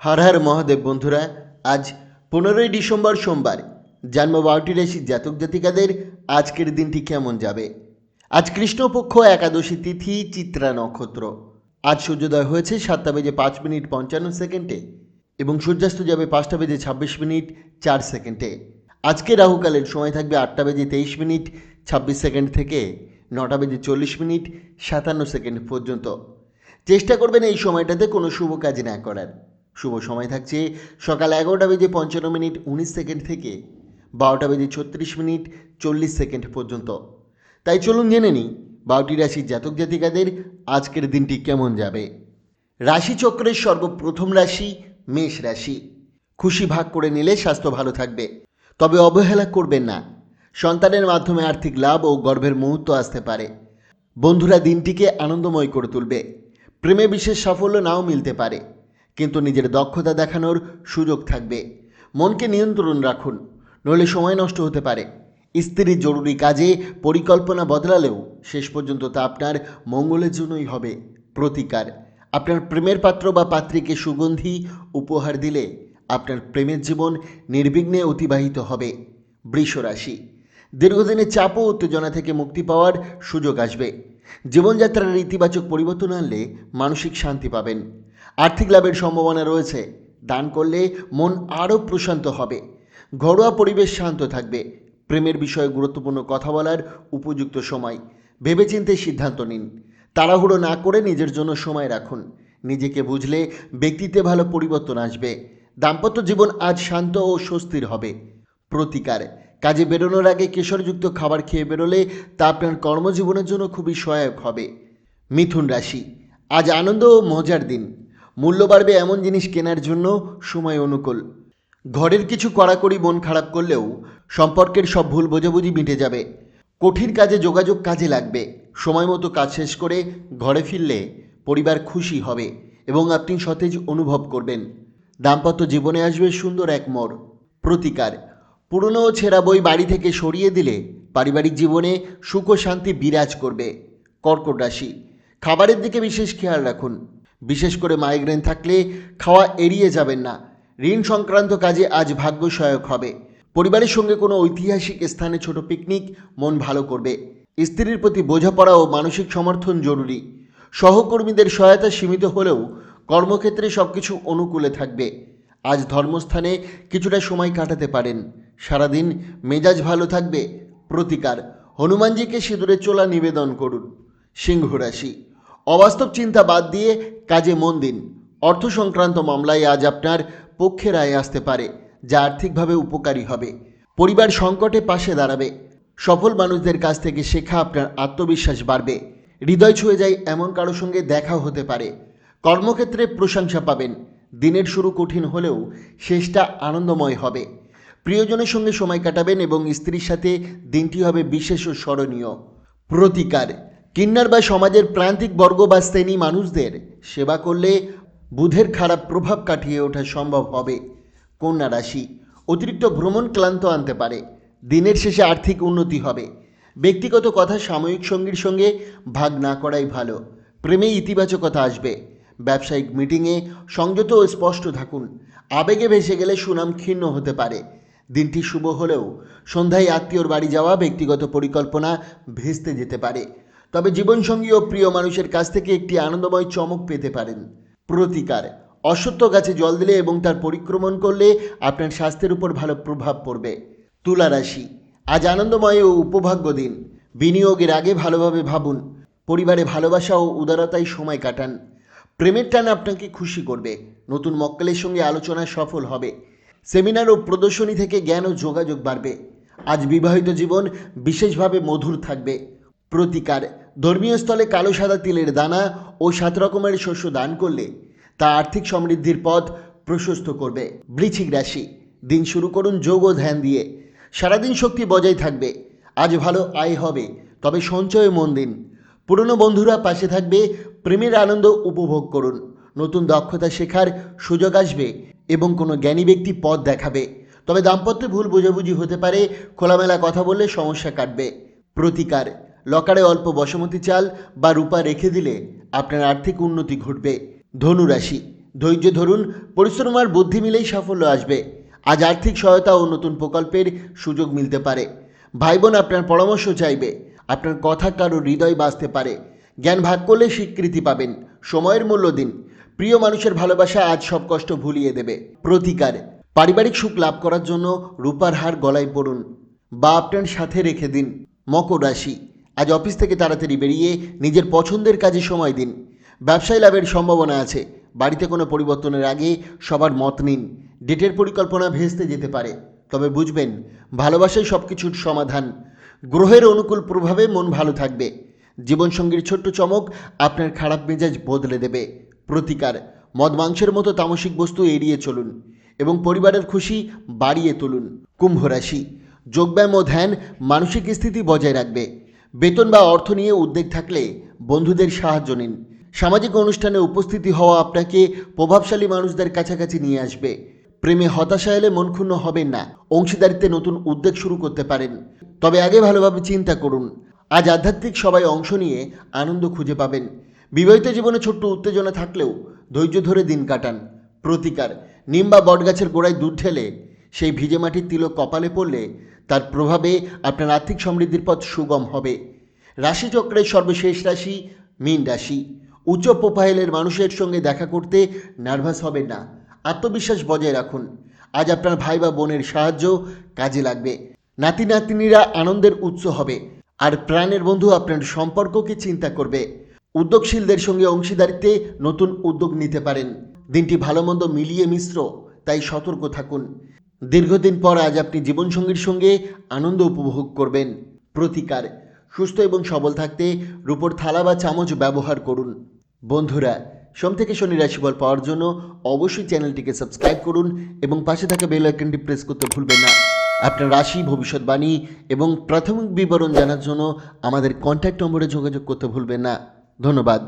হর হর মহাদেব বন্ধুরা, আজ 15ই ডিসেম্বর সোমবার। জন্ম 12টি রাশির জাতক জাতিকাদের আজকের দিনটি কেমন যাবে। আজ কৃষ্ণপক্ষ একাদশী তিথি, চিত্রা নক্ষত্র। আজ সূর্যোদয় হয়েছে 7:05:55 এবং সূর্যাস্ত যাবে 5:26:4। আজকে রাহুকালের সময় থাকবে 8:23:26 থেকে 9:40:57 পর্যন্ত। চেষ্টা করবেন এই সময়টাতে কোনো শুভ কাজ না করার। শুভ সময় থাকছে সকাল 11:55:19 থেকে 12:36:40 পর্যন্ত। তাই চলুন জেনে নিই 12টি রাশির জাতক জাতিকাদের আজকের দিনটি কেমন যাবে। রাশিচক্রের সর্বপ্রথম রাশি মেষ রাশি। খুশি ভাগ করে নিলে স্বাস্থ্য ভালো থাকবে, তবে অবহেলা করবেন না। সন্তানের মাধ্যমে আর্থিক লাভ ও গর্বের মুহূর্ত আসতে পারে। বন্ধুরা দিনটিকে আনন্দময় করে তুলবে। প্রেমে বিশেষ সাফল্য নাও মিলতে পারে, কিন্তু নিজের দক্ষতা দেখানোর সুযোগ থাকবে। মনকে নিয়ন্ত্রণ রাখুন, নইলে সময় নষ্ট হতে পারে। স্ত্রীর জরুরি কাজে পরিকল্পনা বদলালেও শেষ পর্যন্ত তা আপনার মঙ্গলের জন্যই হবে। প্রতিকার: আপনার প্রেমের পাত্র বা পাত্রীকে সুগন্ধি উপহার দিলে আপনার প্রেমের জীবন নির্বিঘ্নে অতিবাহিত হবে। বৃষ রাশি। দীর্ঘদিনের চাপ ও উত্তেজনা থেকে মুক্তি পাওয়ার সুযোগ আসবে। জীবনযাত্রার ইতিবাচক পরিবর্তন আনলে মানসিক শান্তি পাবেন। আর্থিক লাভের সম্ভাবনা রয়েছে। দান করলে মন আরও প্রশান্ত হবে। ঘরোয়া পরিবেশ শান্ত থাকবে। প্রেমের বিষয়ে গুরুত্বপূর্ণ কথা বলার উপযুক্ত সময়। ভেবেচিন্তে সিদ্ধান্ত নিন। তাড়াহুড়ো না করে নিজের জন্য সময় রাখুন। নিজেকে বুঝলে ব্যক্তিত্বে ভালো পরিবর্তন আসবে। দাম্পত্য জীবন আজ শান্ত ও স্বস্তির হবে। প্রতিকার: কাজে বেরোনোর আগে কেশরযুক্ত খাবার খেয়ে বেরোলে তা আপনার কর্মজীবনের জন্য খুবই সহায়ক হবে। মিথুন রাশি। আজ আনন্দ ও মজার দিন। মূল্য বাড়বে এমন জিনিস কেনার জন্য সময় অনুকূল। ঘরের কিছু কড়াকড়ি মন খারাপ করলেও সম্পর্কের সব ভুল বোঝাবুঝি মিটে যাবে। কঠিন কাজে যোগাযোগ কাজে লাগবে। সময় মতো কাজ শেষ করে ঘরে ফিরলে পরিবার খুশি হবে এবং আপনি সতেজ অনুভব করবেন। দাম্পত্য জীবনে আসবে সুন্দর এক মোড়। প্রতিকার: পুরনো ও ছেঁড়া বই বাড়ি থেকে সরিয়ে দিলে পারিবারিক জীবনে সুখ ও শান্তি বিরাজ করবে। কর্কট রাশি। খাবারের দিকে বিশেষ খেয়াল রাখুন। বিশেষ করে মাইগ্রেন থাকলে খাওয়া এড়িয়ে যাবেন না। ঋণ সংক্রান্ত কাজে আজ ভাগ্য সহায়ক হবে। পরিবারের সঙ্গে কোনো ঐতিহাসিক স্থানে ছোট পিকনিক মন ভালো করবে। স্ত্রীর প্রতি বোঝাপড়া ও মানসিক সমর্থন জরুরি। সহকর্মীদের সহায়তা সীমিত হলেও কর্মক্ষেত্রে সব কিছু অনুকূলে থাকবে। আজ ধর্মস্থানে কিছুটা সময় কাটাতে পারেন। সারাদিন মেজাজ ভালো থাকবে। প্রতিকার: হনুমানজিকে সিঁদুরের চোলা নিবেদন করুন। সিংহ রাশি। অবাস্তব চিন্তা বাদ দিয়ে কাজে মন দিন। অর্থ সংক্রান্ত মামলায় আজ আপনার পক্ষে রায় আসতে পারে, যা আর্থিকভাবে উপকারী হবে। পরিবার সংকটে পাশে দাঁড়াবে। সফল মানুষদের কাছ থেকে শেখা আপনার আত্মবিশ্বাস বাড়বে। হৃদয় ছুঁয়ে যায় এমন কারো সঙ্গে দেখা হতে পারে। কর্মক্ষেত্রে প্রশংসা পাবেন। দিনের শুরু কঠিন হলেও শেষটা আনন্দময় হবে। প্রিয়জনের সঙ্গে সময় কাটাবেন এবং স্ত্রীর সাথে দিনটি হবে বিশেষ ও স্মরণীয়। প্রতিকার: কিন্নার বা সমাজের প্রান্তিক বর্গ বা শ্রেণী মানুষদের সেবা করলে বুধের খারাপ প্রভাব কাটিয়ে ওঠা সম্ভব হবে। কন্যা রাশি। অতিরিক্ত ভ্রমণ ক্লান্ত আনতে পারে। দিনের শেষে আর্থিক উন্নতি হবে। ব্যক্তিগত কথা সাময়িক সঙ্গীর সঙ্গে ভাগ না করাই ভালো। প্রেমে ইতিবাচকতা আসবে। ব্যবসায়িক মিটিংয়ে সংযত ও স্পষ্ট থাকুন। আবেগে ভেসে গেলে সুনাম ক্ষীণ হতে পারে। দিনটি শুভ হলেও সন্ধ্যায় আত্মীয়র বাড়ি যাওয়া ব্যক্তিগত পরিকল্পনা ভেস্তে যেতে পারে। তবে জীবনসঙ্গী ও প্রিয় মানুষের কাছ থেকে একটি আনন্দময় চমক পেতে পারেন। প্রতিকার: অশ্বত্থ গাছে জল দিলে এবং তার পরিক্রমণ করলে আপনার স্বাস্থ্যের উপর ভালো প্রভাব পড়বে। তুলা রাশি। আজ আনন্দময় ও উপভাগ্য দিন। বিনিয়োগের আগে ভালোভাবে ভাবুন। পরিবারে ভালোবাসা ও উদারতায় সময় কাটান। প্রেমের টান আপনাকে খুশি করবে। নতুন মক্কেলের সঙ্গে আলোচনা সফল হবে। সেমিনার ও প্রদর্শনী থেকে জ্ঞান ও যোগাযোগ বাড়বে। আজ বিবাহিত জীবন বিশেষভাবে মধুর থাকবে। প্রতিকার: ধর্মীয় স্থলে কালো সাদা তিলের দানা ও 7 রকমের শস্য দান করলে তা আর্থিক সমৃদ্ধির পথ প্রশস্ত করবে। বৃশ্চিক রাশি। দিন শুরু করুন যোগ ও ধ্যান দিয়ে। সারাদিন শক্তি বজায় থাকবে। আজ ভালো আয় হবে, তবে সঞ্চয়ে মন দিন। পুরনো বন্ধুরা পাশে থাকবে। প্রেমের আনন্দ উপভোগ করুন। নতুন দক্ষতা শেখার সুযোগ আসবে এবং কোনো জ্ঞানী ব্যক্তি পথ দেখাবে। তবে দাম্পত্যে ভুল বোঝাবুঝি হতে পারে। খোলামেলা কথা বললে সমস্যা কাটবে। প্রতিকার: লকারে অল্প বসমতি চাল বা রূপা রেখে দিলে আপনার আর্থিক উন্নতি ঘটবে। ধনু রাশি। ধৈর্য ধরুন, পরিশ্রম আর বুদ্ধি মিলেই সাফল্য আসবে। আজ আর্থিক সহায়তা ও নতুন প্রকল্পের সুযোগ মিলতে পারে। ভাই বোন আপনার পরামর্শ চাইবে, আপনার কথা কারো হৃদয় বাজতে পারে। জ্ঞান ভাগ করলে স্বীকৃতি পাবেন। সময়ের মূল্য দিন। প্রিয় মানুষের ভালোবাসা আজ সব কষ্ট ভুলিয়ে দেবে। প্রতিকার, পারিবারিক সুখ লাভ করার জন্য রূপার হার গলায় পড়ুন বা আপনার সাথে রেখে দিন। মকর রাশি, আজ অফিস থেকে তাড়াতাড়ি বেরিয়ে নিজের পছন্দের কাজে সময় দিন। ব্যবসায় লাভের সম্ভাবনা আছে। বাড়িতে কোনো পরিবর্তনের আগে সবার মত নিন। ডেটের পরিকল্পনা ভেস্তে যেতে পারে, তবে বুঝবেন ভালোবাসাই সব কিছুর সমাধান। গ্রহের অনুকূল প্রভাবে মন ভালো থাকবে। জীবনসঙ্গীর ছোট্ট চমক আপনার খারাপ মেজাজ বদলে দেবে। প্রতিকার, মদ মাংসের মতো তামসিক বস্তু এড়িয়ে চলুন এবং পরিবারের খুশি বাড়িয়ে তুলুন। কুম্ভ রাশি, যোগব্যায়াম ও ধ্যান মানসিক স্থিতি বজায় রাখবে। বেতন বা অর্থ নিয়ে উদ্বেগ থাকলে বন্ধুদের সাহায্য নিন। সামাজিক অনুষ্ঠানে উপস্থিতি হওয়া আপনাকে প্রভাবশালী মানুষদের কাছাকাছি নিয়ে আসবে। প্রেমে হতাশা এলে মন ক্ষুণ্ণ হবেন না। অংশীদারিত্বে নতুন উদ্যোগ শুরু করতে পারেন, তবে আগে ভালোভাবে চিন্তা করুন। আজ আধ্যাত্মিক সবাই অংশ নিয়ে আনন্দ খুঁজে পাবেন। বিবাহিত জীবনে ছোট্ট উত্তেজনা থাকলেও ধৈর্য ধরে দিন কাটান। প্রতিকার, নিম বা বটগাছের গোড়ায় দুধ ঢেলে সেই ভিজে মাটির তিলক কপালে পড়লে তার প্রভাবে আপনার আর্থিক সমৃদ্ধির পথ সুগম হবে। রাশিচক্রের সর্বশেষ রাশি মীন রাশি। উচ্চ প্রোফাইলের মানুষের সঙ্গে দেখা করতে নার্ভাস হবেন না। আত্মবিশ্বাস বজায় রাখুন। আজ আপনার ভাই বা বোনের সাহায্য কাজে লাগবে। নাতি নাতনিরা আনন্দের উৎস হবে, আর প্রাণের বন্ধু আপনার সম্পর্ককে চিন্তা করবে। উদ্যোগশীলদের সঙ্গে অংশীদারিত্বে নতুন উদ্যোগ নিতে পারেন। দিনটি ভালো মন্দ মিলিয়ে মিশ্র, তাই সতর্ক থাকুন। দীর্ঘদিন পর আজ আপনি জীবনসঙ্গীর সঙ্গে আনন্দ উপভোগ করবেন। প্রতিকার, সুস্থ এবং সবল থাকতে রূপোর থালা বা চামচ ব্যবহার করুন। বন্ধুরা, সোম থেকে শনি রাশিফল পাওয়ার জন্য অবশ্যই চ্যানেলটিকে সাবস্ক্রাইব করুন এবং পাশে থাকা বেল আইকনটি প্রেস করতে ভুলবেন না। আপনার রাশি, ভবিষ্যৎবাণী এবং প্রাথমিক বিবরণ জানার জন্য আমাদের কন্ট্যাক্ট নম্বরে যোগাযোগ করতে ভুলবেন না। ধন্যবাদ।